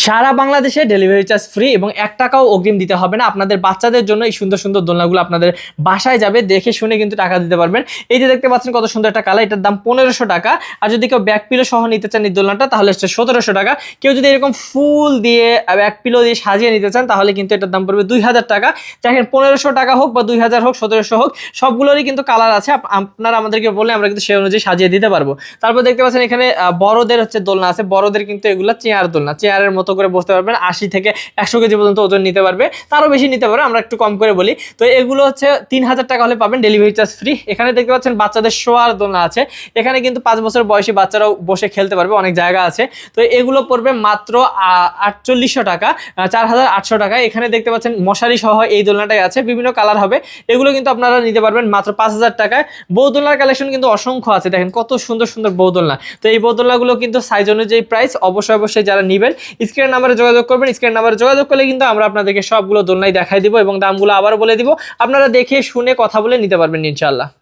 সারা বাংলাদেশে delivery charge free এবং 1 টাকাও অগ্রিম দিতে হবে না। আপনাদের বাচ্চাদের জন্য এই সুন্দর সুন্দর দোলনাগুলো আপনাদের বাসায় যাবে, দেখে শুনে কিন্তু টাকা দিতে পারবেন। এই যে দেখতে পাচ্ছেন কত সুন্দর একটা কালার, এটার দাম 1500 টাকা। আর যদি কেউ ব্যাক পিলো সহ নিতে চান এই দোলনাটা তাহলে হচ্ছে 1700 টাকা। কেউ যদি এরকম ফুল দিয়ে ব্যাক পিলো দিয়ে সাজিয়ে নিতে চান তাহলে কিন্তু এটার দাম পড়বে 2000 টাকা। দেখেন 1500 টাকা হোক বা 2000 হোক 1700 হোক, সবগুলোরই কিন্তু কালার আছে। আপনারা আমাদেরকে বললে আমরা কিন্তু সেই অনুযায়ী সাজিয়ে দিতে পারবো। তারপর দেখতে পাচ্ছেন এখানে বড়দের হচ্ছে দোলনা আছে, বড়দের কিন্তু এগুলো চেয়ার দোলনা, চেয়ারের মতো করে বসতে পারবেন। 80 থেকে 100 কেজি পর্যন্ত ওজন নিতে পারবে, তারও বেশি নিতে পারবে, আমরা একটু কম করে বলি। তো এগুলো হচ্ছে 3000 টাকা হলে পাবেন, ডেলিভারি চার্জ ফ্রি। এখানে দেখতে পাচ্ছেন বাচ্চাদের শোয়ার দোলনা আছে, এখানে কিন্তু 5 বছর বয়সী বাচ্চারাও বসে খেলতে পারবে, অনেক জায়গা আছে। তো এগুলো পড়বে মাত্র 4800 টাকা, 4800 টাকা। এখানে দেখতে পাচ্ছেন মশারি সহ এই দোলনাটাই আছে, বিভিন্ন কালার হবে। এগুলো কিন্তু আপনারা নিতে পারবেন মাত্র 5000 টাকায়। বউ দোলনার কালেকশন কিন্তু অসংখ্য আছে, দেখেন কত সুন্দর সুন্দর বউ দোলনা। তো এই বউ দোলনাগুলো কিন্তু সাইজ অনুযায়ী প্রাইস, অবশ্যই যারা নেবেন স্ক্রিনের নাম্বারে যোগাযোগ করবেন। স্ক্রিনের নাম্বারে যোগাযোগ করলে কিন্তু আমরা আপনাদেরকে সবগুলো দোলনাই দেখাই দিব এবং দামগুলো আবারও বলে দিব, আপনারা দেখে শুনে কথা বলে নিতে পারবেন ইনশাআল্লাহ।